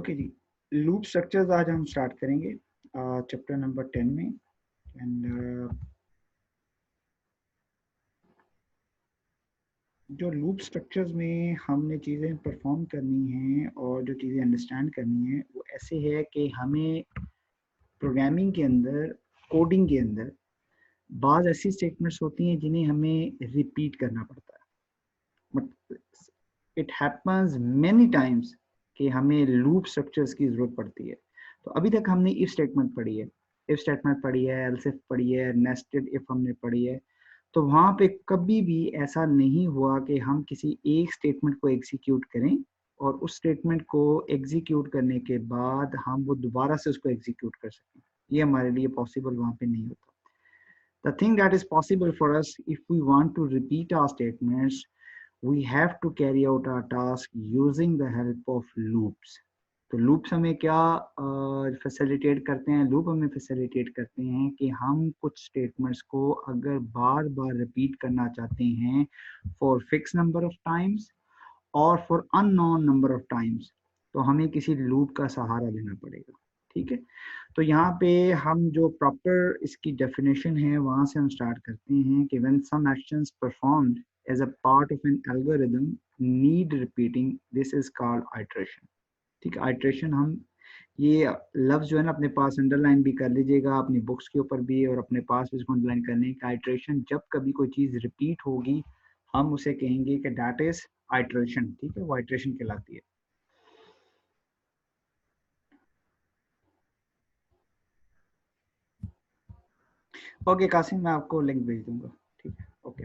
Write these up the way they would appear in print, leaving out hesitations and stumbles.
Okay जी, loop structures आज हम start करेंगे चैप्टर नंबर 10 में। एंड जो लूप स्ट्रक्चर्स में हमने चीज़ें परफॉर्म करनी हैं और जो चीज़ें अंडरस्टैंड करनी है वो ऐसे है कि हमें प्रोग्रामिंग के अंदर, कोडिंग के अंदर बाज़ ऐसी स्टेटमेंट्स होती हैं जिन्हें हमें रिपीट करना पड़ता है। But it happens many times कि हमें लूप स्ट्रक्चर्स की ज़रूरत पड़ती है। तो अभी तक हमने इफ स्टेटमेंट पढ़ी है, इफ स्टेटमेंट पढ़ी है, एल्स इफ पढ़ी है, नेस्टेड इफ हमने पढ़ी है। तो वहाँ पे कभी भी ऐसा नहीं हुआ कि हम किसी एक स्टेटमेंट को एग्जीक्यूट करें और उस स्टेटमेंट को एग्जीक्यूट करने के बाद हम वो दोबारा से उसको एग्जीक्यूट कर सकें। ये हमारे लिए पॉसिबल वहाँ पे नहीं होता। The thing that is possible for us if we want to repeat our statements, we have to carry out our task using the help of loops. तो लूप्स हमें क्या फैसिलिटेट करते हैं? लूप हमें फैसिलिटेट करते हैं कि हम कुछ स्टेटमेंट्स को अगर बार बार रिपीट करना चाहते हैं for fix number of times और for unknown number of times, तो हमें किसी लूप का सहारा लेना पड़ेगा। ठीक है, तो यहाँ पे हम जो प्रॉपर इसकी डेफिनेशन है वहाँ से हम स्टार्ट करते हैं कि when some actions performed as a part of an algorithm need repeating, this is called iteration. ठीक है, आइट्रेशन हम ये लफ्ज जो है ना अपने पास अंडरलाइन भी कर लीजिएगा, अपनी बुक्स के ऊपर भी और अपने पास भी इसको अंडरलाइन करने का। आइट्रेशन, जब कभी कोई चीज़ रिपीट होगी हम उसे कहेंगे कि दैट इज आइट्रेशन। ठीक है, वो आइट्रेशन कहलाती है। ओके कासिम, मैं आपको लिंक भेज दूंगा। ठीक है, ओके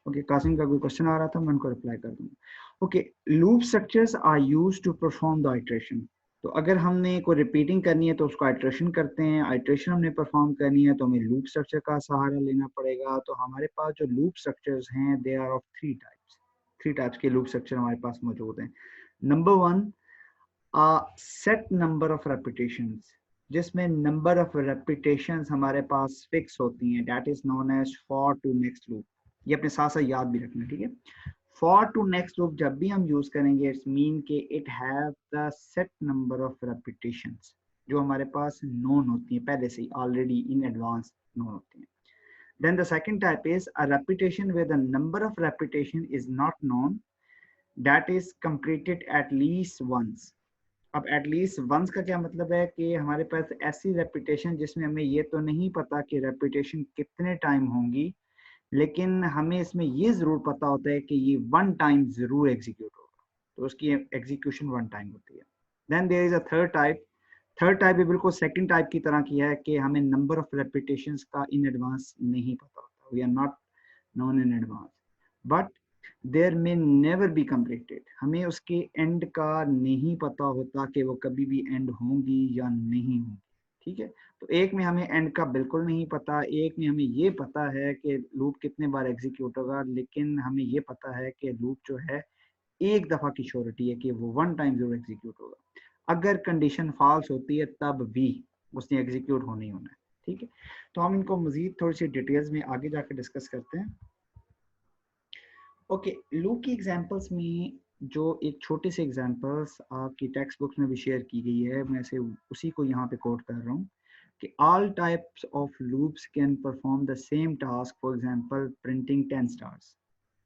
ओके। कासिम का कोई क्वेश्चन आ रहा था, मैं उनको रिप्लाई कर दूंगा। Okay, loop structures are used to perform the iteration. तो अगर हमने कोई रिपीटिंग करनी है तो उसको आइट्रेशन करते हैं, आइट्रेशन हमने परफॉर्म करनी है तो हमें लूप स्ट्रक्चर का सहारा लेना पड़ेगा। तो हमारे पास जो लूप स्ट्रक्चर्स हैं they are of three types. Three types के लूप स्ट्रक्चर हमारे पास मौजूद हैं। Number one, set number of repetitions, जिसमें नंबर ऑफ रेपिटेशंस हमारे पास फिक्स होती हैं, that is known as for to next loop. ये अपने साथ साथ याद भी रखना। ठीक है, फॉर टू नेक्स्ट लूप जब भी हम यूज करेंगे इट्स मीन के it have the set number of repetitions जो हमारे पास नोन होती हैं, पहले से ही ऑलरेडी इन एडवांस नोन होती हैं। Then the second type is a repetition where the number of repetition is not known, that is completed at least once. अब at least once का क्या मतलब है कि हमारे पास ऐसी रेपिटेशन जिसमें हमें ये तो नहीं पता कि रेपिटेशन कितने टाइम होंगी, लेकिन हमें इसमें ये जरूर पता होता है कि ये वन टाइम जरूर एग्जीक्यूट होगा, तो उसकी एग्जीक्यूशन वन टाइम होती है। Then there is a third type. Third type भी बिल्कुल सेकंड टाइप की तरह की है कि हमें नंबर ऑफ रेपिटेशंस का इन एडवांस नहीं पता होता, we are not known in advance, but there may never be completed, हमें उसके एंड का नहीं पता होता कि वो कभी भी एंड होंगी या नहीं होंगी। ठीक है, तो एक में हमें एंड का बिल्कुल नहीं पता, एक में हमें ये पता है कि लूप कितने बार एग्जीक्यूट होगा, लेकिन हमें ये पता है कि लूप जो है एक दफा की श्योरिटी है कि वो वन टाइम जरूर एग्जीक्यूट होगा। अगर कंडीशन फॉल्स होती है तब भी उसने एग्जीक्यूट होना ही होना है। ठीक है, तो हम इनको मजीद थोड़ी सी डिटेल्स में आगे जाकर डिस्कस करते हैं। ओके, लूप की एग्जांपल्स में जो एक छोटे से एग्जांपल्स आपकी टेक्स्ट बुक्स में भी शेयर की गई है, मैं से उसी को यहाँ पे कोट कर रहा हूँ कि all types of loops can perform the same task, for example printing 10 stars.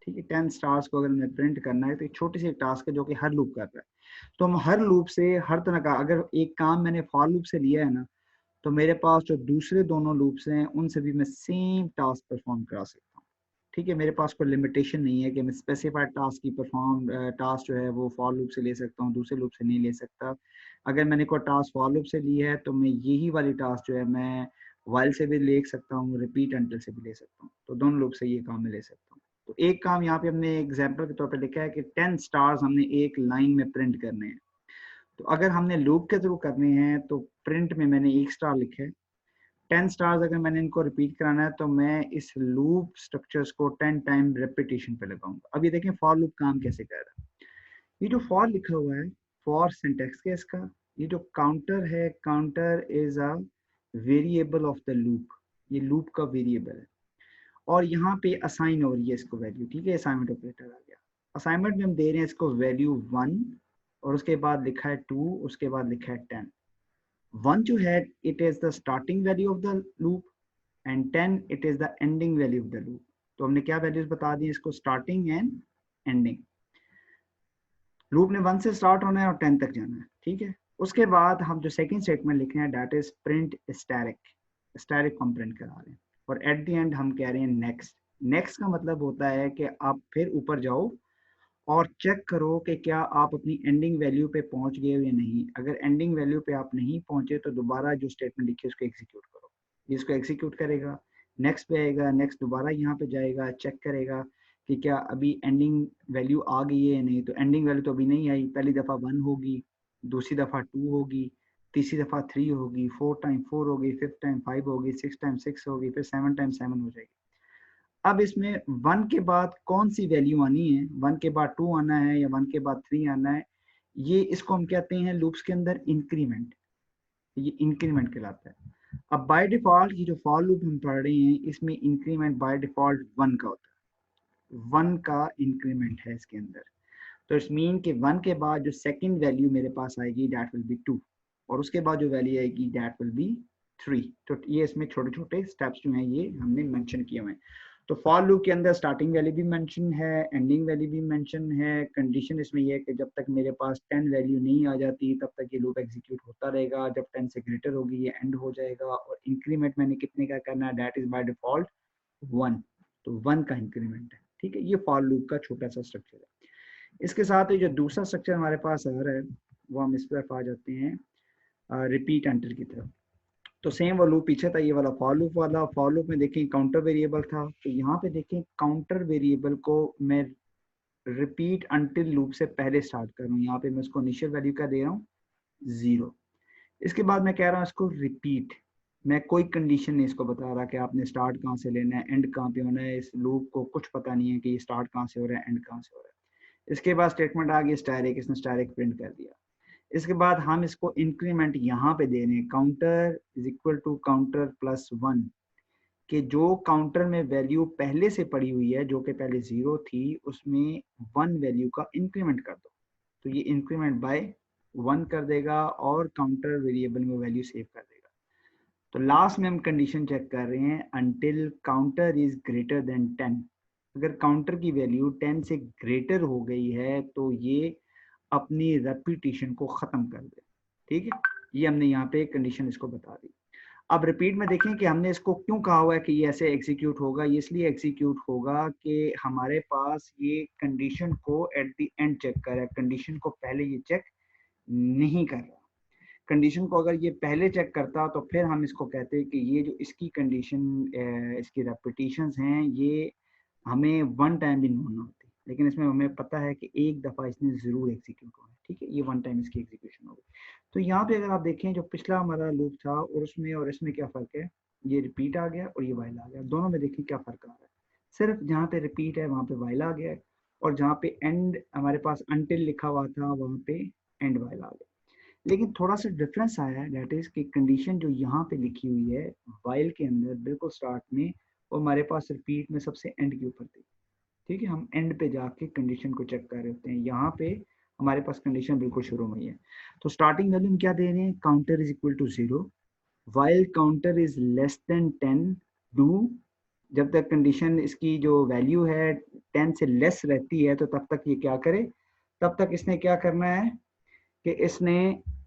ठीक है, 10 स्टार्स को अगर हमें प्रिंट करना है तो एक छोटी सी टास्क है जो कि हर लूप कर रहा है। तो हम हर लूप से हर तरह का, अगर एक काम मैंने फॉर लूप से लिया है ना, तो मेरे पास जो दूसरे दोनों लूप्स हैं उनसे भी मैं सेम टास्क परफॉर्म करा सकता हूँ। ठीक है, मेरे पास कोई लिमिटेशन नहीं है कि मैं स्पेसिफाइड टास्क की टास्क जो है वो फॉर लूप से ले सकता हूँ, दूसरे लूप से नहीं ले सकता। अगर मैंने कोई टास्क फॉर लूप से ली है तो मैं यही वाली टास्क जो है मैं वाइल से भी ले सकता हूँ, रिपीट अंटिल से भी ले सकता हूँ। तो दोनों लूप से ये काम मैं ले सकता हूँ। तो एक काम यहाँ पे हमने एग्जाम्पल के तौर पर लिखा है कि 10 स्टार्स हमने एक लाइन में प्रिंट करने हैं। तो अगर हमने लूप के थ्रू करने हैं तो प्रिंट में मैंने एक स्टार लिखा है। 10 स्टार्स अगर मैंने इनको रिपीट कराना है तो मैं इस लूप स्ट्रक्चर्स को 10 टाइम रेपिटेशन पे लगाऊंगा। अब ये देखें फॉर लूप काम कैसे कर रहा है। ये जो फॉर लिखा हुआ है, फॉर सिंटैक्स के इसका, ये जो काउंटर है, counter is a variable of the loop, ये लूप का वेरिएबल है। और यहाँ पे असाइन हो रही है इसको वैल्यू। ठीक है, असाइनमेंट ऑपरेटर आ गया। असाइनमेंट में हम दे रहे हैं इसको वैल्यू 1 और उसके बाद लिखा है 2, उसके बाद लिखा है 10। 1 जो है it is the starting value of the loop and 10 it is the ending value of the loop. तो हमने क्या वैल्यूज बता दी इसको, स्टार्टिंग एंड एंडिंग। लूप ने 1 से स्टार्ट होना है और 10 तक जाना है, ठीक है। उसके बाद हम जो सेकंड स्टेटमेंट लिख रहे हैं दैट इज प्रिंट स्टैटिक हम प्रिंट करा रहे हैं। और एट द एंड हम कह रहे हैं नेक्स्ट। नेक्स्ट का मतलब होता है कि आप फिर ऊपर जाओ और चेक करो कि क्या आप अपनी एंडिंग वैल्यू पे पहुंच गए हो या नहीं। अगर एंडिंग वैल्यू पे आप नहीं पहुंचे तो दोबारा जो स्टेटमेंट लिखी है उसको एग्जीक्यूट करो। इसको एग्जीक्यूट करेगा, नेक्स्ट पे आएगा, नेक्स्ट दोबारा यहाँ पे जाएगा, चेक करेगा कि क्या अभी एंडिंग वैल्यू आ गई है या नहीं। तो एंडिंग वैल्यू तो अभी नहीं आई, पहली दफ़ा 1 होगी, दूसरी दफ़ा 2 होगी, तीसरी दफ़ा 3 होगी, 4 टाइम 4 होगी, 5 टाइम 5 होगी, 6 टाइम 6 होगी, फिर 7 टाइम 7 हो जाएगी। अब इसमें 1 के बाद कौन सी वैल्यू आनी है, 1 के बाद 2 आना है या 1 के बाद 3 आना है, ये इसको हम कहते हैं लूप्स के अंदर इंक्रीमेंट। ये इंक्रीमेंट कहलाता है। अब बाय डिफॉल्ट ये जो फॉर लूप हम पढ़ रहे हैं इसमें इंक्रीमेंट बाय डिफॉल्ट 1 का होता है, 1 का इंक्रीमेंट है इसके अंदर। तो इट्स मीन कि 1 के बाद जो सेकंड वैल्यू मेरे पास आएगी दैट विल बी 2 और उसके बाद जो वैल्यू आएगी दैट विल बी 3। तो ये इसमें छोटे छोटे स्टेप्स जो हैं ये हमने मेंशन किए हुए हैं। तो फॉर लूप के अंदर स्टार्टिंग वैल्यू भी मेंशन है, एंडिंग वैल्यू भी मेंशन है। कंडीशन इसमें ये है कि जब तक मेरे पास 10 वैल्यू नहीं आ जाती तब तक ये लूप एग्जीक्यूट होता रहेगा, जब 10 से ग्रेटर होगी ये एंड हो जाएगा। और इंक्रीमेंट मैंने कितने का करना है, दैट इज बाय डिफॉल्ट 1। तो 1 का इंक्रीमेंट है, ठीक है। ये फॉर लूप का छोटा सा स्ट्रक्चर है। इसके साथ ही जो दूसरा स्ट्रक्चर हमारे पास आ रहा है वो हम इस तरफ आ जाते हैं रिपीट एंटर की तरफ। तो सेम वो लूप पीछे था, ये वाला फॉर लूप वाला। फॉर लूप में देखें काउंटर वेरिएबल था, तो यहाँ पे देखें काउंटर वेरिएबल को मैं रिपीट अंटिल लूप से पहले स्टार्ट कर रहा हूँ। यहाँ पे मैं उसको इनिशियल वैल्यू क्या दे रहा हूँ, 0। इसके बाद मैं कह रहा हूँ इसको रिपीट। मैं कोई कंडीशन नहीं इसको बता रहा कि आपने स्टार्ट कहाँ से लेना है, एंड कहाँ पे होना है। इस लूप को कुछ पता नहीं है कि ये स्टार्ट कहाँ से हो रहा है, एंड कहाँ से हो रहा है। इसके बाद स्टेटमेंट आ गई स्टैटिक, इसने स्टैटिक प्रिंट कर दिया। इसके बाद हम इसको इंक्रीमेंट यहाँ पे दे रहे हैं, counter is equal to counter plus 1, कि जो काउंटर में वैल्यू पहले से पड़ी हुई है जो कि पहले 0 थी उसमें 1 वैल्यू का इंक्रीमेंट कर दो। तो ये इंक्रीमेंट बाय 1 कर देगा और काउंटर वेरिएबल में वैल्यू सेव कर देगा। तो लास्ट में हम कंडीशन चेक कर रहे हैं until counter is greater than 10। अगर काउंटर की वैल्यू 10 से ग्रेटर हो गई है तो ये अपनी रेपिटेशन को खत्म कर दे, ठीक है। ये हमने यहाँ पे कंडीशन इसको बता दी। अब रिपीट में देखें कि हमने इसको क्यों कहा हुआ है कि ये ऐसे एग्जीक्यूट होगा। ये इसलिए एग्जीक्यूट होगा कि हमारे पास ये कंडीशन को एट द एंड चेक कर रहा है, कंडीशन को पहले ये चेक नहीं कर रहा। कंडीशन को अगर ये पहले चेक करता तो फिर हम इसको कहते हैं कि ये जो इसकी कंडीशन इसकी रेपिटेशंस हैं ये हमें 1 टाइम भी नहीं होती, लेकिन इसमें हमें पता है कि एक दफ़ा इसने ज़रूर एग्जीक्यूट होना है, ठीक है। ये 1 टाइम इसकी एग्जीक्यूशन होगी। तो यहाँ पे अगर आप देखें जो पिछला हमारा लूप था और उसमें और इसमें क्या फ़र्क है, ये रिपीट आ गया और ये वाइल आ गया। दोनों में देखिए क्या फ़र्क आ रहा है। सिर्फ जहाँ पे रिपीट है वहाँ पे वाइल आ गया है और जहाँ पे एंड हमारे पास अनटिल लिखा हुआ था वहाँ पे एंड वाइल आ गया। लेकिन थोड़ा सा डिफरेंस आया है, दैट इज कि कंडीशन जो यहाँ पे लिखी हुई है वाइल के अंदर बिल्कुल स्टार्ट में, वो हमारे पास रिपीट में सबसे एंड के ऊपर थी, ठीक है। हम एंड पे जाके कंडीशन को चेक कर रहे होते हैं। यहाँ पे हमारे पास कंडीशन बिल्कुल शुरू में ही है। तो स्टार्टिंग वैल्यू हम क्या दे रहे हैं, counter is equal to 0 while counter is less than 10 do. जब तक कंडीशन इसकी जो वैल्यू है 10 से लेस रहती है तो तब तक ये क्या करे, तब तक इसने क्या करना है कि इसने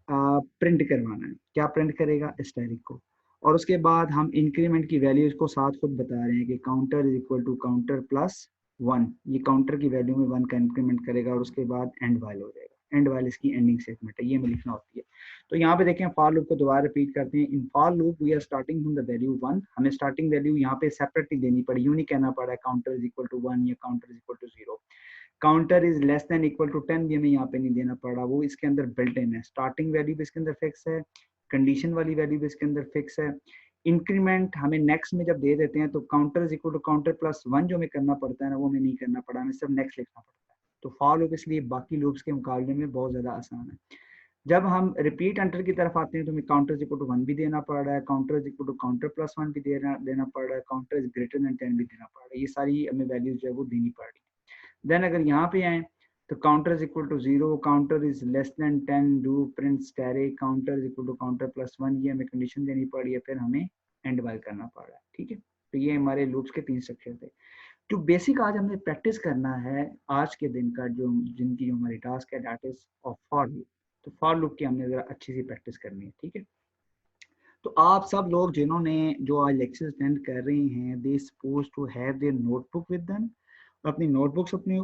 प्रिंट करवाना है। क्या प्रिंट करेगा, स्टैटिक को। और उसके बाद हम इंक्रीमेंट की वैल्यूज को साथ खुद बता रहे हैं कि counter is equal to counter plus 1। ये काउंटर की वैल्यू में 1 का इंक्रीमेंट करेगा और उसके बाद एंड वाइल हो जाएगा। एंड वाइल इसकी एंडिंग स्टेटमेंट है, ये हमें लिखना होती है। तो यहाँ पे देखें फॉर लूप को दोबारा रिपीट करते हैं। In for loop we are starting from the value 1। हमें स्टार्टिंग वैल्यू यहाँ पे सेपरेटली देनी पड़ी, यूं नहीं कहना पड़ा है काउंटर इज इक्वल टू 1 या counter is equal to 0। Counter is less than equal to 10 भी हमें यहाँ पे नहीं देना पड़ा, वो इसके अंदर बिल्ट इन है। स्टार्टिंग वैल्यू भी इसके अंदर फिक्स है, कंडीशन वाली वैल्यू भी इसके अंदर फिक्स है। इंक्रीमेंट हमें नेक्स्ट में जब दे देते हैं तो counter is equal to counter plus 1 जो हमें करना पड़ता है ना वो हमें नहीं करना पड़ा, हमें सिर्फ नेक्स्ट लिखना पड़ता है। तो फॉर लूप इसलिए बाकी लूप्स के मुकाबले में बहुत ज्यादा आसान है। जब हम रिपीट एंटर की तरफ आते हैं तो हमें काउंटर इज इक्वल टू 1 भी देना पड़ रहा है, counter is equal to counter plus 1 भी देना पड़ रहा है, काउंटर इज ग्रेटर देन 10 भी देना पड़ रहा है। ये सारी हमें वैल्यूज जो है वो देनी पड़ रही है। देन अगर यहाँ पे आए तो counter is equal to 0, counter is less than 10, do print static counter is equal to counter plus 1, ये हमें कंडीशन देनी पड़ी है, फिर हमें एंड वाइल करना पड़ रहा है। ठीक है, तो ये हमारे लूप्स के 3 स्ट्रक्चर थे। जो बेसिक आज हमने प्रैक्टिस करना है आज के दिन का, जो जिनकी जो हमारी टास्क है that is of for loop. तो फॉर लूप की हमने जरा अच्छी सी प्रैक्टिस करनी है। ठीक है, तो आप सब लोग जिन्होंने जो आज लेक्चर अटेंड कर रहे हैं, they suppose to have their notebook with them, अपनी नोटबुक्स अपनी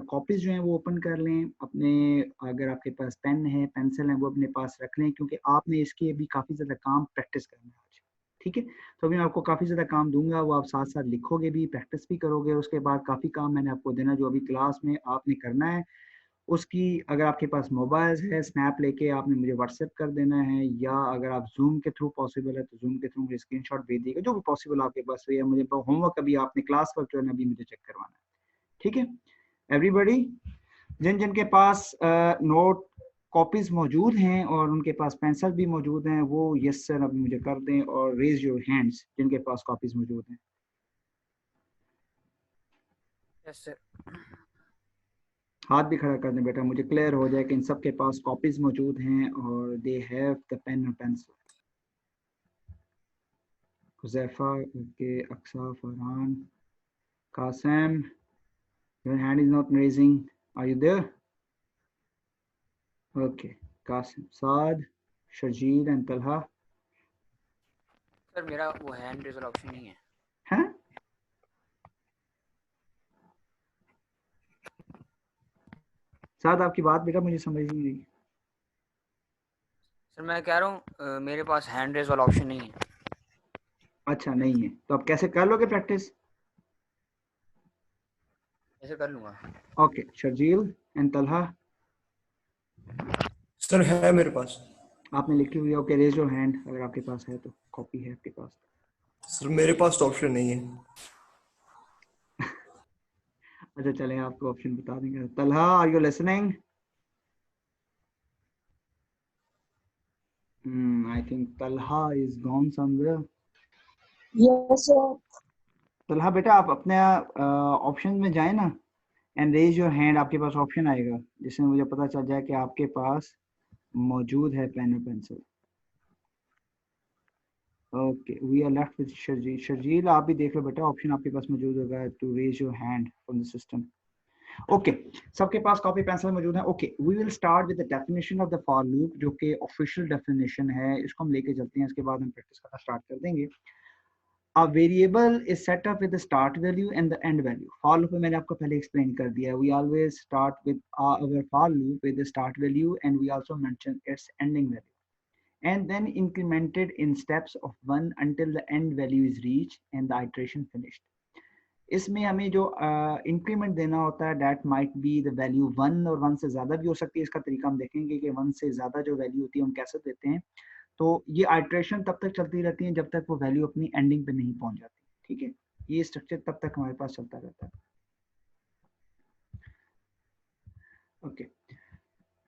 कॉपीज जो हैं वो ओपन कर लें, अपने अगर आपके पास पेन है पेंसिल है वो अपने पास रख लें, क्योंकि आपने इसके अभी काफ़ी ज़्यादा काम प्रैक्टिस करना है आज। ठीक है, तो अभी मैं आपको काफ़ी ज़्यादा काम दूंगा, वो आप साथ साथ लिखोगे भी, प्रैक्टिस भी करोगे, उसके बाद काफ़ी काम मैंने आपको देना जो अभी क्लास में आपने करना है। उसकी अगर आपके पास मोबाइल है, स्नैप लेके आपने मुझे व्हाट्सएप कर देना है, या अगर आप जूम के थ्रू पॉसिबल है तो जूम के थ्रू मुझे स्क्रीनशॉट भेज दीजिएगा, जो भी पॉसिबल आपके पास है। मुझे होमवर्क अभी आपने क्लास वर्क जो है अभी मुझे चेक करवाना है। ठीक है एवरीबॉडी, जिन जिन के पास नोट कॉपीज मौजूद हैं और उनके पास पेंसिल भी मौजूद हैं, वो यस सर अभी मुझे कर दें, और रेज योर हैंड्स जिनके पास कॉपीज मौजूद हैं। Yes sir. हाथ भी खड़ा कर दें बेटा, मुझे क्लियर हो जाए कि इन सब के पास कॉपीज मौजूद हैं और दे हैव द पेन और pencil. Huzaifa, okay, Aqsa, Farhan, Qasim, your hand is not raising, are you there? Okay, Qasim, Saad, Sharjeel and Talha. Sir मेरा वो हैंड रेजर ऑप्शन नहीं है। हैं? साद आपकी बात बेटा मुझे समझ नहीं रही। सर मैं कह रहा हूँ मेरे पास हैंड रेज वाला ऑप्शन नहीं है। अच्छा नहीं है, तो आप कैसे कर लोगे प्रैक्टिस? ऐसे कर लूंगा। Okay, Sharjeel and Talha, sir है मेरे पास। आपने लिखी हुई है? ओके, रेज योर हैंड अगर आपके पास है तो, कॉपी है आपके पास। सर मेरे पास तो ऑप्शन नहीं है। अच्छा चलें, आपको ऑप्शन बता देंगे। Talha, are you listening? I think Talha is gone somewhere. Yes, sir. Talha बेटा आप अपने ऑप्शन में जाए ना, एंड रेज योर हैंड, आपके पास ऑप्शन आएगा जिसमें मुझे पता चल जाए कि आपके पास मौजूद है पेन और pencil. Okay, we are left with Sharjeel. Sharjeel आप भी देख लो बेटा, ऑप्शन आपके पास मौजूद होगा to raise your hand from the system. Okay, सबके पास कॉपी पेंसिल मौजूद है। Okay, we will start with the definition of the for loop, जो कि ऑफिशियल डेफिनेशन है, इसको हम लेके चलते हैं, इसके बाद हम प्रैक्टिस करना स्टार्ट कर देंगे। A variable is set up with the start value and the end value. For loop में मैंने आपको पहले explain कर दिया. We always start with our for loop with the start value, and we also mention its ending value, and then incremented in steps of 1 until the end value is reached and the iteration finished. इसमें हमें जो increment देना होता है that might be the value 1 और 1 से ज़्यादा भी हो सकती है। इसका तरीका हम देखेंगे कि 1 से ज़्यादा जो वैल्यू होती है हम कैसे देते हैं। तो ये आइट्रेशन तब तक चलती रहती है जब तक वो वैल्यू अपनी एंडिंग पे नहीं पहुंच जाती। ठीक है, ये स्ट्रक्चर तब तक हमारे पास चलता रहता है। Okay,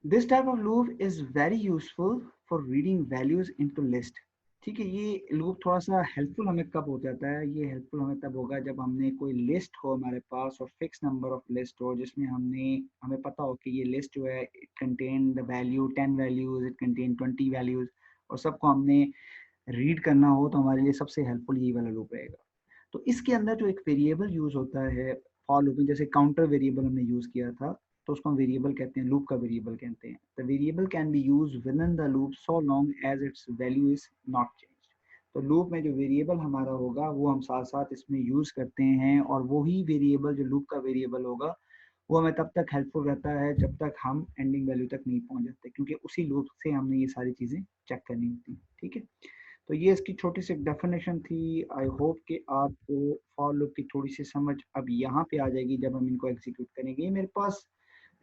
this type of loop is very useful for reading values into list. ठीक है, ये लूप थोड़ा सा हेल्पफुल हमें कब हो जाता है? ये हेल्पफुल हमें तब होगा जब हमने कोई लिस्ट हो हमारे पास और फिक्स नंबर ऑफ लिस्ट हो, जिसमें हमें पता हो कि ये लिस्ट जो है it contain the value 10 values, it contain 20 values, और सबको हमने रीड करना हो, तो हमारे लिए सबसे हेल्पफुल ये वाला लूप रहेगा। तो इसके अंदर जो एक वेरिएबल यूज होता है फॉर लूप में, जैसे काउंटर वेरिएबल हमने यूज किया था, तो उसको हम वेरिएबल कहते हैं, लूप का वेरिएबल कहते हैं। The variable can be use with in the loop so long as its value is not changed. तो लूप में जो वेरिएबल हमारा होगा वो हम साथ साथ इसमें यूज करते हैं, और वही वेरिएबल जो लूप का वेरिएबल होगा वो हमें तब तक हेल्पफुल रहता है जब तक हम एंडिंग वैल्यू तक नहीं पहुंच जाते, क्योंकि उसी लूप से हमने ये सारी चीजें चेक करनी होती हैं। ठीक है, तो ये इसकी छोटी सी डेफिनेशन थी। आई होप कि आपको फॉर लूप की थोड़ी सी समझ अब यहाँ पे आ जाएगी जब हम इनको एग्जीक्यूट करेंगे। मेरे पास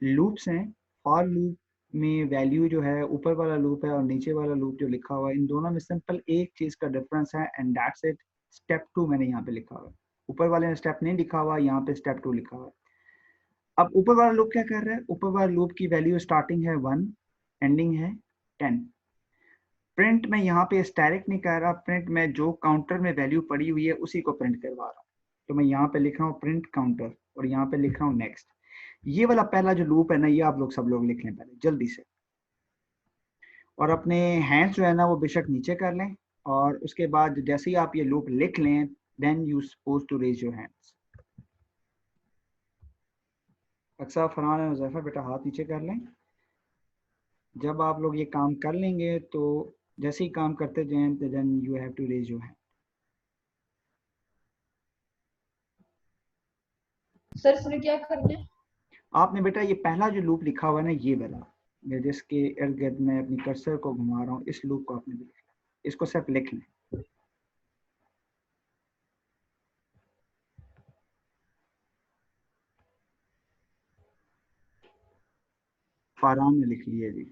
लूप्स हैं, फॉर लूप में वैल्यू जो है ऊपर वाला लूप है और नीचे वाला लूप जो लिखा हुआ है, इन दोनों में सिंपल एक चीज का डिफरेंस है, एंड दैट्स इट। स्टेप 2 मैंने यहाँ पे लिखा हुआ है, ऊपर वाले में स्टेप नहीं लिखा हुआ, यहाँ पे स्टेप 2 लिखा हुआ है। अब ऊपर वाला लूप क्या कर रहा है? ऊपर वाला लूप की वैल्यू स्टार्टिंग है 1, एंडिंग है 10। प्रिंट में यहाँ पे स्टैटिक नहीं कर रहा, प्रिंट में जो काउंटर में वैल्यू पड़ी हुई है उसी को प्रिंट करवा रहा हूँ। तो मैं यहाँ पे लिख रहा हूँ प्रिंट काउंटर, और यहाँ पे लिख रहा हूँ नेक्स्ट। ये वाला पहला जो लूप है ना, ये आप लोग सब लोग लिख लें पहले जल्दी से, और अपने हैंड्स जो है ना वो बेशक नीचे कर लें, और उसके बाद जैसे ही आप ये लूप लिख लें, then you suppose to raise your hands. अक्सर, फरहान और हुज़ैफा, बेटा हाथ नीचे कर लें। जब आप लोग ये काम कर लेंगे तो जैसे ही काम करते जाएं, then you have to raise your hand. Sir इसमें क्या करना है? आपने बेटा ये पहला जो लूप लिखा हुआ है ना, ये वाला, मैं जिसके इर्द गिर्द मैं अपनी कर्सर को घुमा रहा हूँ, इस लूप को आपने भी लिखना, इसको सिर्फ लिख लें। फारहान ने लिख लिया जी।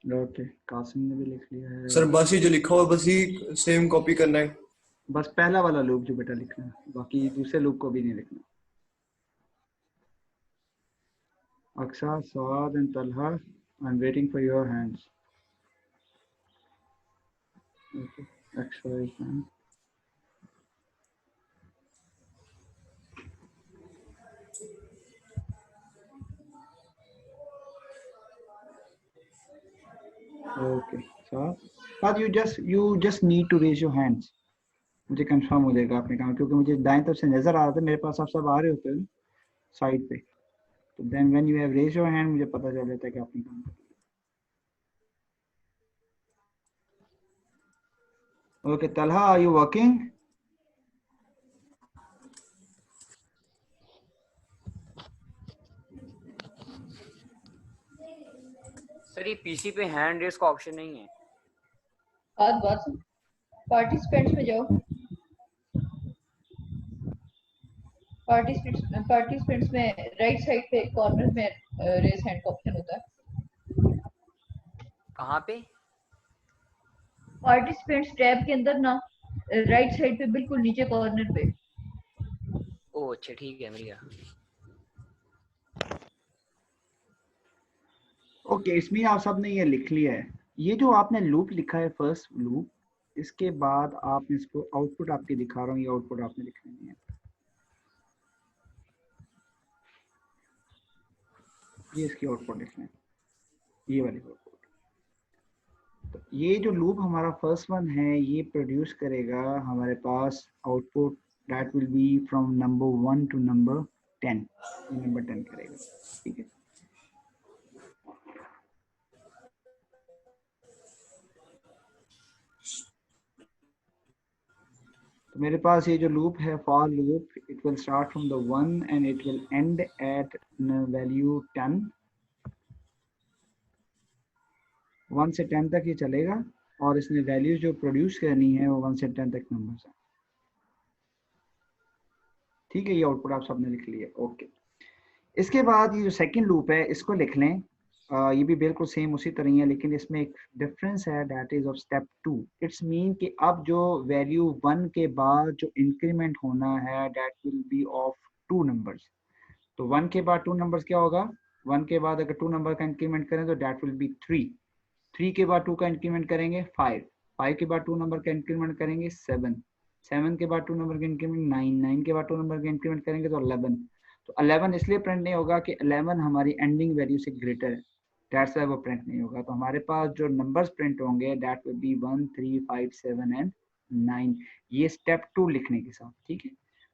ओके, कासिम ने भी लिख लिया है। सर बस ये जो लिखा हुआ है बस ही सेम कॉपी करना है। बस पहला वाला लूप जो बेटा लिखना है, बाकी दूसरे लूप को भी नहीं लिखना। Aqsa, Saad and Talha, I am waiting for your hands. Okay, Aqsa is done. Okay, Saad, you just need to raise your hands। मुझे कंफर्म हो जाएगा आपने कहा, क्योंकि मुझे दाएं तरफ से नजर आ रहा था, मेरे पास आप सब आ रहे होते हैं साइड पे, तो then when you have raise your hand मुझे पता चल जाता है कि आपने काम कर लिया। Okay Talha, are you working? Sir ये पीसी पे हैंड रेस का ऑप्शन नहीं है। बात पार्टिसिपेंट्स में जाओ। पार्टिसिपेंट्स में राइट साइड पे कॉर्नर में रेज हैंड का ऑप्शन होता है। कहाँ पे? पार्टिसिपेंट्स टैब के अंदर ना, राइट साइड पे बिल्कुल नीचे कॉर्नर पे। ओह अच्छा ठीक है, मिल गया। ओके, इसमें आप सबने ये लिख लिया है। ये जो आपने लूप लिखा है फर्स्ट लूप, इसके बाद आप इसको आउटपुट आपके दिखा रहा हूँ, ये आउटपुट आपने लिखनी है। ये इसकी आउटपुट लिखना है, ये वाली आउटपुट। तो ये जो लूप हमारा फर्स्ट वन है, ये प्रोड्यूस करेगा हमारे पास output that will be from number 1 to number 10। ये नंबर 10 करेगा, ठीक है। तो मेरे पास ये जो लूप है, for loop, it will start from the 1 and it will end at value 10। 1 से 10 तक ये चलेगा, और इसने वैल्यूज जो प्रोड्यूस करनी है वो 1 से 10 तक नंबर्स हैं, ठीक है। ये आउटपुट आप सबने लिख लिया, ओके। इसके बाद ये जो सेकंड लूप है, इसको लिख लें। ये भी बिल्कुल सेम उसी तरह ही है, लेकिन इसमें एक डिफरेंस है, that is of step 2। It's mean कि अब जो वैल्यू 1 के बाद जो इंक्रीमेंट होना है, that will B of 2 numbers. तो 1 के बाद 2 नंबर्स क्या होगा? 1 के बाद अगर 2 नंबर का इंक्रीमेंट करें तो दैट विल बी 3। 3 के बाद 2 का इंक्रीमेंट करेंगे 5। 5 के बाद 2 नंबर का इंक्रीमेंट करेंगे 7। 7 के बाद 2 नंबर का इंक्रीमेंट 9। 9 के बाद 2 नंबर का इंक्रीमेंट करेंगे तो 11। तो 11 इसलिए प्रिंट नहीं होगा कि 11 हमारी एंडिंग वैल्यू से ग्रेटर है, दैट्स व्हाई वो प्रिंट नहीं होगा। तो हमारे पास जो नंबर्स प्रिंट होंगे दैट विल बी 1, 3, 5, 7 एंड 9। ये स्टेप 2 लिखने के साथ, ठीक है।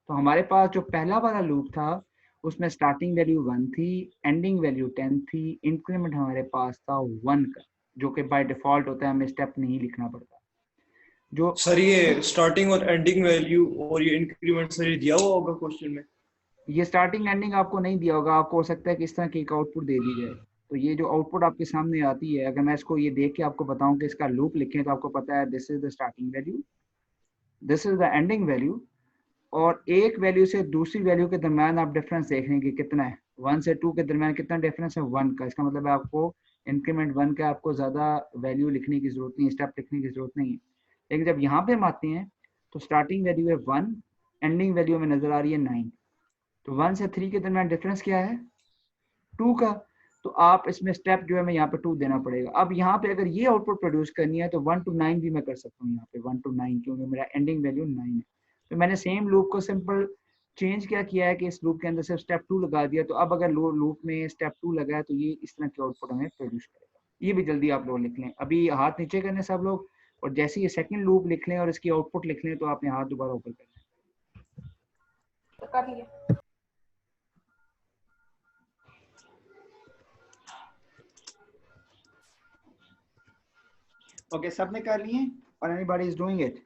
तो हमारे पास जो पहला वाला लूप था उसमें स्टार्टिंग वैल्यू 1 थी, एंडिंग वैल्यू 10 थी, इंक्रीमेंट हमारे पास था 1 का, जो कि बाय डिफॉल्ट होता है, हमें स्टेप नहीं लिखना पड़ता। जो सर ये स्टार्टिंग और एंडिंग वैल्यू और ये इंक्रीमेंट सर ये दिया हुआ होगा क्वेश्चन में? ये स्टार्टिंग एंडिंग आपको नहीं दिया होगा, आपको हो सकता है कि इस तरह की एक आउटपुट दे दी जाए। तो ये जो आउटपुट आपके सामने आती है, अगर मैं इसको ये देख के आपको बताऊं कि इसका लूप लिखें, तो आपको पता है this is the starting value, this is the ending value, और एक वैल्यू से दूसरी वैल्यू के दरम्यान आप डिफरेंस देख लेंगे कितना है। 1 से 2 के दरम्यान कितना डिफरेंस है? 1 का। इसका मतलब है आपको इंक्रीमेंट 1 का आपको ज़्यादा वैल्यू लिखने की जरूरत नहीं, स्टेप लिखने की जरूरत नहीं है। लेकिन जब यहाँ पे हम आते हैं तो स्टार्टिंग वैल्यू है 1, एंडिंग वैल्यू में नजर आ रही है 9। तो 1 से 3 के दरमियान डिफरेंस क्या है? 2 का। तो आप इसमें स्टेप जो है मैं यहाँ पे 2 देना पड़ेगा। अब यहाँ पे अगर ये आउटपुट प्रोड्यूस करनी है तो 1 to 9 भी मैं कर सकता हूँ यहाँ पे 1 to 9, क्योंकि मेरा एंडिंग वैल्यू 9 है। तो मैंने सेम लूप को सिंपल चेंज क्या किया है कि इस लूप के अंदर सिर्फ स्टेप 2 लगा दिया। तो अब अगर लूप में स्टेप 2 लगा है तो ये इस तरह के आउटपुट हमें प्रोड्यूस करेगा। ये भी जल्दी आप लोग लिख लें, अभी हाथ नीचे करने सब लोग, और जैसे ये सेकंड लूप लिख लें और इसकी आउटपुट लिख लें तो आपने हाथ दोबारा ऊपर कर लें। तो कर लिया। ओके, सबने कर लिए और एनीबॉडी इज डूइंग इट?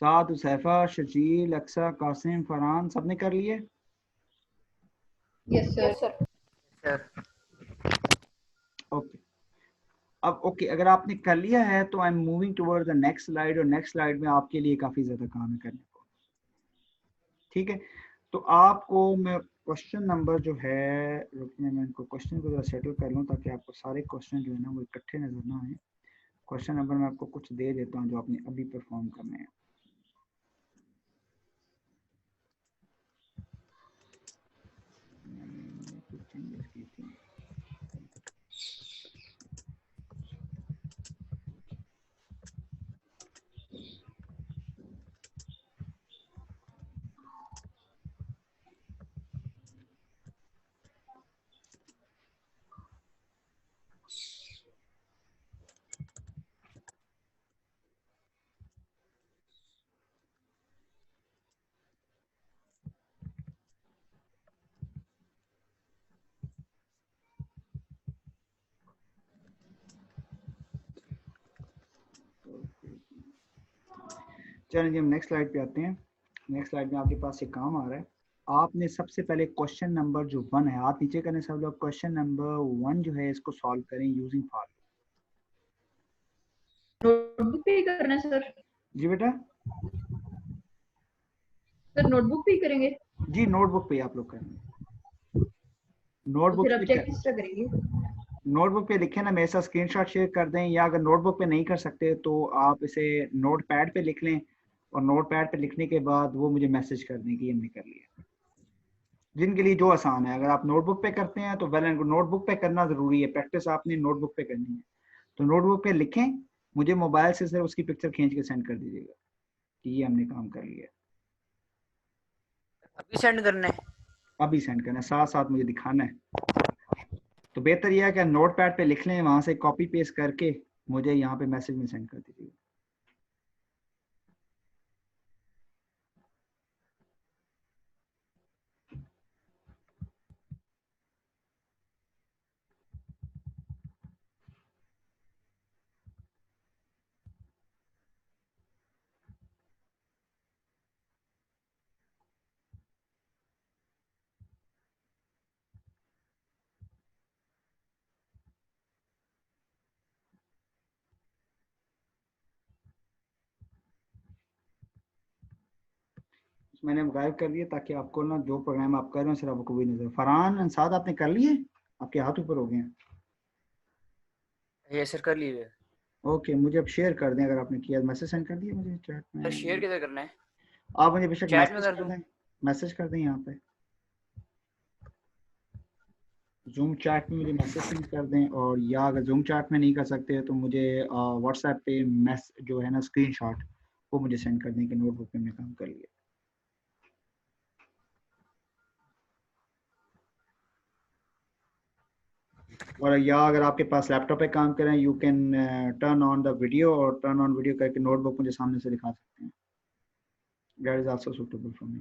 साद, उसैफा, शजील, अक्सा, कासिम, फरहान, सबने कर लिए? Yes sir. सर ओके, अब ओके अगर आपने कर लिया है तो I am moving toward the next slide, और नेक्स्ट स्लाइड में आपके लिए काफी ज्यादा काम है करने को। ठीक है, तो आपको मैं क्वेश्चन नंबर जो है, रुकने मैं इनको क्वेश्चन को जरा सेटल कर लूँ ताकि आपको सारे क्वेश्चन जो है ना वो इकट्ठे नजर ना आए। क्वेश्चन नंबर मैं आपको कुछ दे देता हूँ जो आपने अभी परफॉर्म करने हैं। कुछ changes की थी। चलिए जी हम नेक्स्ट स्लाइड पे आते हैं। नेक्स्ट स्लाइड में आपके पास ये काम आ रहा है। आपने सबसे पहले क्वेश्चन नंबर जो 1 है, आप नीचे करने सब लोग, क्वेश्चन नंबर 1 जो है इसको सॉल्व करें यूजिंग फॉर। नोटबुक पे ही करना है सर? जी बेटा, सर नोटबुक पे ही करेंगे? जी नोटबुक पे आप लोग करेंगे। तो नोटबुक फिर अब पे चेक किस तरह करेंगे? नोटबुक पे लिखे ना, मेरे साथ स्क्रीनशॉट शेयर कर दें, या अगर नोटबुक पे नहीं कर सकते तो आप इसे नोट पैड पे लिख लें, और नोट पैड पे लिखने के बाद वो मुझे मैसेज कर दें कि हमने कर लिया। जिनके लिए जो आसान है, अगर आप नोटबुक पे करते हैं तो वेल एंड गुड, नोटबुक पे करना जरूरी है, प्रैक्टिस आपने नोटबुक पे करनी है। तो नोटबुक पे लिखें, मुझे मोबाइल से सिर्फ उसकी पिक्चर खींच के सेंड कर दीजिएगा कि ये हमने काम कर लिया। अभी सेंड करना है? अभी सेंड करना है, साथ साथ मुझे दिखाना है। तो बेहतर यह है कि नोट पैड पे लिख लें, वहां से कॉपी पेस्ट करके मुझे यहाँ पे मैसेज में सेंड कर दीजिएगा। मैंने गायब कर दिया ताकि आपको ना जो प्रोग्राम आप कर रहे हो सिर्फ आपको भी नजर। फरहान अंसाद आपने कर लिए? आपके हाथ ऊपर हो गए हैं। ये सर कर लीजिए। ओके, मुझे अब शेयर कर दें, अगर आपने किया मैसेज सेंड कर दिया मुझे चैट सर शेयर में। किधर करना है? आप मुझे बेशक चैट में मैसेज कर कर दूं? दें, मैसेज कर दें यहाँ पे जूम चैट में मुझे मैसेज सेंड कर दें, और या अगर जूम चैट में नहीं कर सकते तो मुझे व्हाट्सएप पे जो है ना स्क्रीनशॉट वो मुझे सेंड कर दें कि नोटबुक पे हमने काम कर लिया। और या अगर आपके पास लैपटॉप पे काम करें, you can turn on the video, और टर्न ऑन वीडियो करके नोटबुक मुझे सामने से दिखा सकते हैं। That is also suitable for me.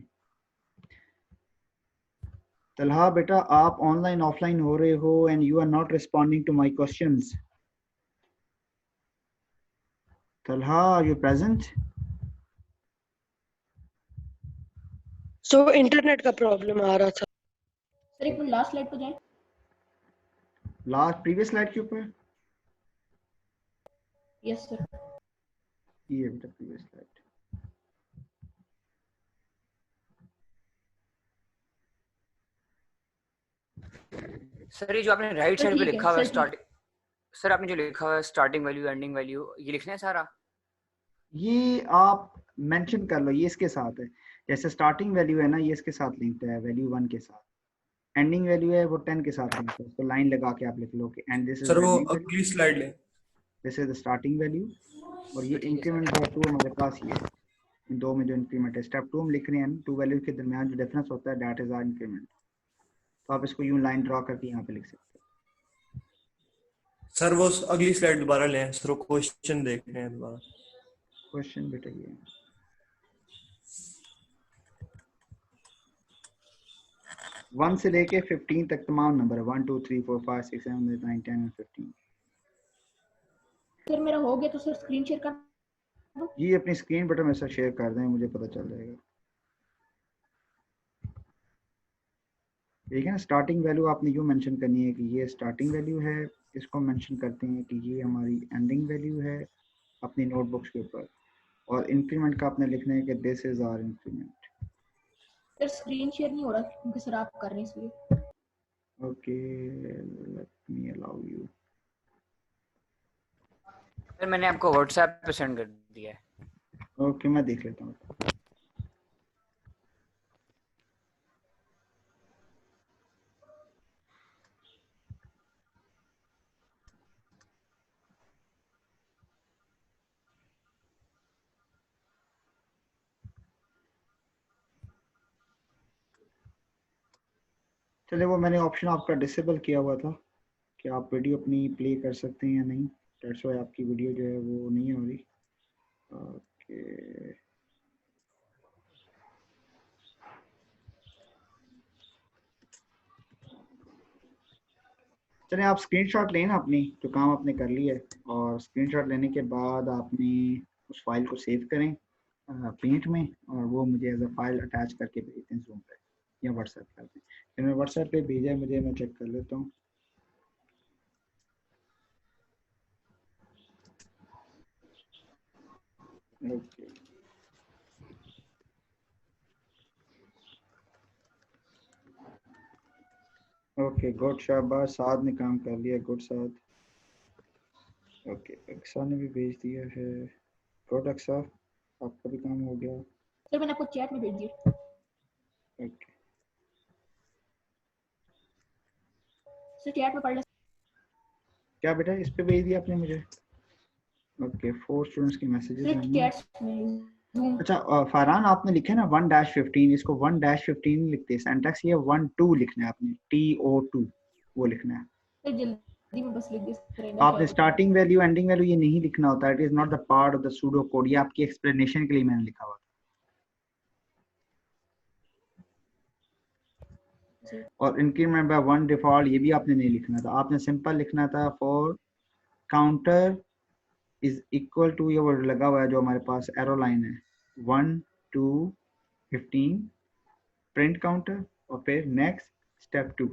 Talha बेटा, आप ऑनलाइन ऑफलाइन हो रहे हो and you are not responding to my questions. Talha, are you present? So internet का प्रॉब्लम आ रहा था। सर एक मिनट लास्ट स्लाइड पे जाएं। लास्ट प्रीवियस स्लाइड के ऊपर यस सर। ये बेटा प्रीवियस स्लाइड। सर ये जो आपने राइट सर साइड पे ठीक है लिखा हुआ है सर, ठीक। स्टार्टिंग, सर आपने जो लिखा हुआ है स्टार्टिंग वैल्यू एंडिंग वैल्यू, ये लिखना है सारा? ये आप मेंशन कर लो, ये इसके साथ है। जैसे स्टार्टिंग वैल्यू है ना, ये इसके साथ लिंक्ड है वैल्यू 1 के साथ, एंडिंग वैल्यू है वो 10 के साथ लिंक्ड है, उसको लाइन लगा के आप लिख लो कि एंड दिस इज सर वो एंडिंग वैल्यू, अगली स्लाइड ले। This is the starting value, और ये ठीक है इंक्रीमेंट बाय 2 हमारे पास ये है। इन दो में जो इंक्रीमेंट है, स्टेप 2 हम लिख रहे हैं, टू वैल्यू के दरमियान जो डिफरेंस होता है दैट इज आवर इंक्रीमेंट। तो आप इसको यूं लाइन ड्रॉ करके यहाँ पे लिख सकते सर वो अगली स्लाइड दोबारा लें, सर वो क्वेश्चन देख रहे हैं दोबारा। हो। क्वेश्चन बेटा ये है। 1 से लेके 15 तक तमाम नंबर है, 1 2 3 4 5 6 7 8 9 10 and 15। सर मेरा हो गया तो सर स्क्रीन शेयर कर दो। ये अपनी स्क्रीन बेटा मेरे साथ शेयर कर दें, मुझे पता चल जाएगा। ठीक है ना, स्टार्टिंग वैल्यू आपने यूँ मेंशन करनी है कि ये स्टार्टिंग वैल्यू है, इसको मेंशन करते हैं कि ये हमारी एंडिंग वैल्यू है अपनी नोटबुक्स के ऊपर, और इंक्रीमेंट का आपने लिखना है कि this is our increment. Sir screen share नहीं हो रहा क्योंकि सर आप कर रहे हैं इसलिए। Okay, let me allow you. Sir मैंने आपको व्हाट्सएप पे सेंड कर दिया है। ओके, मैं देख लेता हूँ। चले, वो मैंने ऑप्शन आपका डिसेबल किया हुआ था कि आप वीडियो अपनी प्ले कर सकते हैं या नहीं, दैट्स व्हाई आपकी वीडियो जो है वो नहीं हो रही। ओके, चले आप स्क्रीनशॉट लें ना अपनी, जो काम आपने कर लिया है, और स्क्रीनशॉट लेने के बाद आपने उस फाइल को सेव करें पेंट में, और वो मुझे एज अ फाइल अटैच करके भेज दें जूम पे या व्हाट्सएप कर दें। फिर मैं व्हाट्सएप पे भेजा है मुझे, मैं चेक कर लेता हूँ। ओके ओके, गुड, शाबाश, साद ने काम कर लिया, गुड साद। ओके, अक्सा ने भी भेज दिया है, गुड अक्सा, आपका भी काम हो गया। सर मैंने आपको चैट में भेज दिया। ओके, सर चैट में पढ़ लें। क्या बेटा इस पे भेज दिया आपने मुझे? ओके, 4 स्टूडेंट्स के मैसेजेस सर हैं। चैट में Zoom। अच्छा फरहान, आपने लिखे ना 1-15, इसको 1-15 लिखते हैं, सिंटैक्स ये 1-2 लिखना है आपने, TO2 वो लिखना है सर जल्दी में बस लिख दिया सर। आपने। स्टार्टिंग वैल्यू एंडिंग वैल्यू ये नहीं लिखना होता, it is not the part of the pseudo code, ये आपकी एक्सप्लेनेशन के लिए मैंने लिखा हुआ था। और इंक्रीमेंट बाय 1 डिफॉल्ट ये भी आपने नहीं लिखना था, आपने सिंपल लिखना था for counter is equal to, ये वर्ड लगा हुआ है जो हमारे पास एरो लाइन है, 1 2 15 प्रिंट काउंटर, और फिर नेक्स्ट स्टेप 2।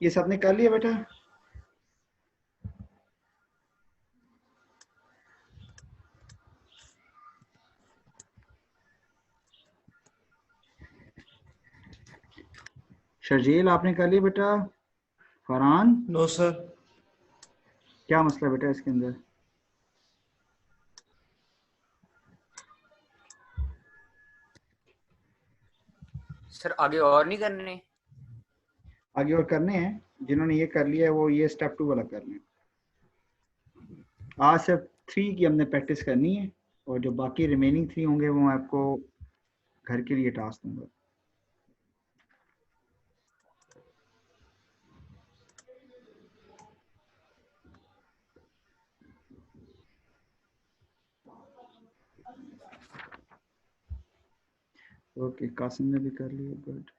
ये सबने कर लिया बेटा? शर्जील आपने कर लिया बेटा? Farhan, no sir. क्या मसला बेटा इसके अंदर? सर आगे और नहीं करने? आगे और करने हैं, जिन्होंने ये कर लिया है वो ये स्टेप 2 वाला कर लें। आज सिर्फ 3 की हमने प्रैक्टिस करनी है, और जो बाकी रिमेनिंग 3 होंगे वो मैं आपको घर के लिए टास्क दूंगा। ओके, कासिम ने भी कर लिया, गुड।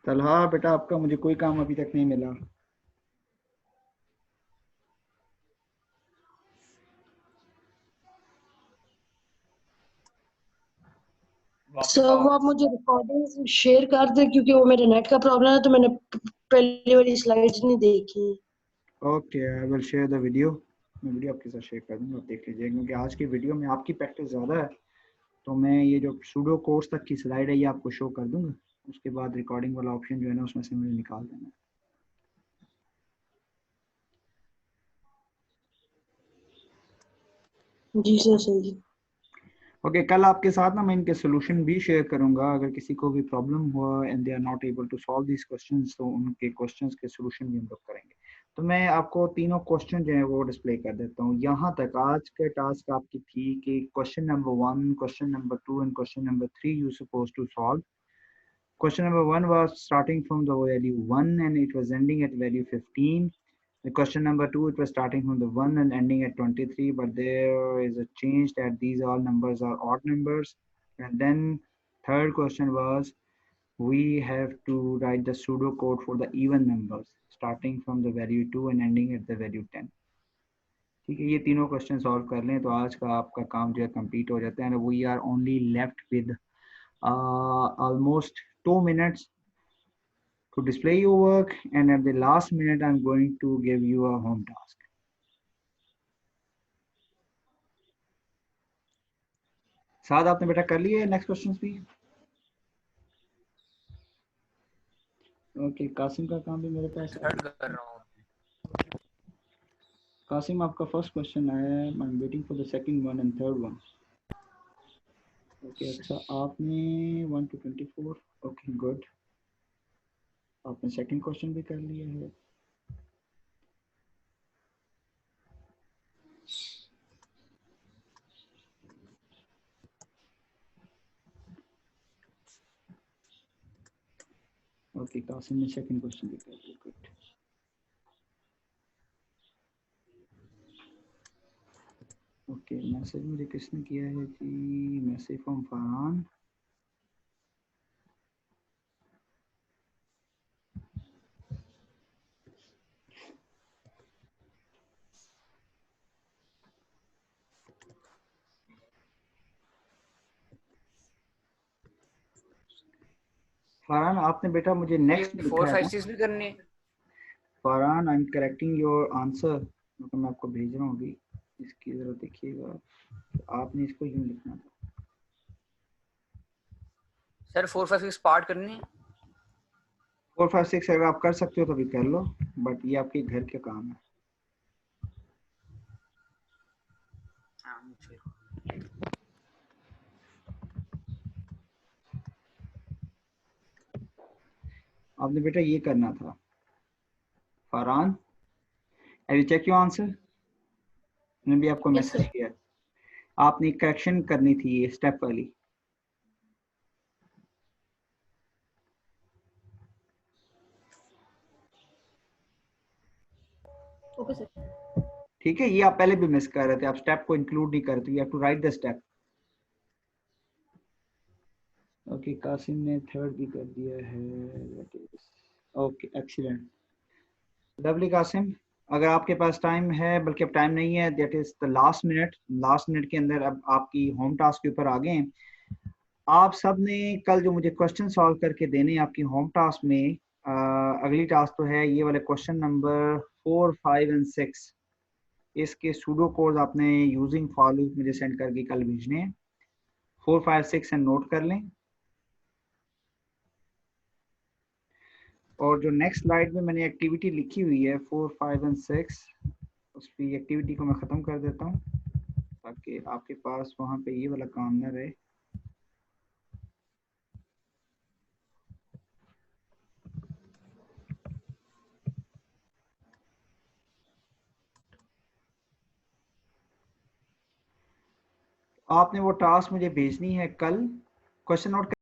तलहा बेटा आपका मुझे कोई काम अभी तक नहीं मिला। वापस सर वो आओ। आप मुझे रिकॉर्डिंग शेयर कर दे क्योंकि वो मेरे नेट का प्रॉब्लम है तो मैंने पहली वाली स्लाइड्स नहीं देखी। Okay, I will share the video. मैं वीडियो आपके साथ शेयर कर दूंगा, आप देख लीजिए, क्योंकि आज की वीडियो में आपकी प्रैक्टिस ज़्यादा है, तो मैं ये जो सूडो कोर्स तक की स्लाइड है ये आपको शो कर दूंगा। उसके बाद रिकॉर्डिंग वाला ऑप्शन जो है ना उसमें से मुझे निकाल देना है। जी सर सही। ओके, कल आपके साथ ना मैं इनके सोल्यूशन भी शेयर करूंगा। अगर किसी को भी प्रॉब्लम हुआ and they are not able to solve this questions, तो उनके क्वेश्चंस के सोल्यूशन भी हम लोग करेंगे। तो मैं आपको तीनों क्वेश्चन जो है वो डिस्प्ले कर देता हूँ। यहाँ तक आज के टास्क आपकी थी कि question number 1, question number 2 and question number 3 you suppose to solve. Question number 1 was starting from the value 1 and it was ending at value 15. The question number 2, it was starting from the 1 and ending at 23, but there is a change that these all numbers are odd numbers. And then third question was we have to write the pseudo code for the even numbers starting from the value 2 and ending at the value 10. ठीक है, ये तीनों question solve कर लें तो आज का आपका काम जो है कंप्लीट हो जाता है। We are only left with almost 2 minutes to display your work, and at the last minute I'm going to give you a home task. साथ आपने बेटा कर लिए नेक्स्ट क्वेश्चंस भी? ओके, कासिम का काम भी मेरे पास है। थर्ड कर रहा हूँ। कासिम आपका फर्स्ट क्वेश्चन है, आई am waiting for the second one and third one. Okay, अच्छा आपने 1 to 24, ओके गुड। आपने सेकंड क्वेश्चन भी कर लिया है। ओके, कासिम ने सेकंड क्वेश्चन भी कर लिया, गुड। ओके, मैसेज मुझे किसने किया है जी? Message from Farhan. फरहान आपने बेटा मुझे नेक्स्ट ये लिखा 4 है 5 ना? 6 भी करनी है। Farhan I am correcting your answer, मतलब मैं आपको भेज रहा हूँ अभी। इसकी जरा देखिएगा, आपने इसको यूं लिखना था। सर 4 5 6 पार्ट करनी है। 4 5 6 अगर आप कर सकते हो तो भी कर लो, बट ये आपके घर के काम है। हाँ, मुझे आपने बेटा ये करना था। Farhan, have you check your answer? मैंने भी आपको Yes, मैसेज sir. किया। आपने करेक्शन करनी थी ये स्टेप वाली। Okay, sir. ठीक है, ये आप पहले भी मिस कर रहे थे, आप स्टेप को इंक्लूड नहीं करते। You have to write the step. Okay, Qasim ने थर्ड भी कर दिया है। Okay, excellent, lovely Qasim. अगर आपके पास टाइम है, बल्कि अब टाइम नहीं है, that is the last minute. Last minute के अंदर अब आपकी होम टास्क के ऊपर आ गए हैं। आप सब ने कल जो मुझे क्वेश्चन सॉल्व करके देने आपकी होम टास्क में, अगली टास्क तो है ये वाले क्वेश्चन नंबर 4 5 एंड 6। इसके सूडो कोड आपने यूजिंग फॉर लूप मुझे सेंड करके कल भेजने हैं। 4 5 6 एंड नोट कर लें। और जो नेक्स्ट स्लाइड में मैंने एक्टिविटी लिखी हुई है 4 5 एंड 6, उसकी एक्टिविटी को मैं ख़त्म कर देता हूँ ताकि आपके पास वहाँ पे ये वाला काम ना रहे। आपने वो टास्क मुझे भेजनी है कल। Question note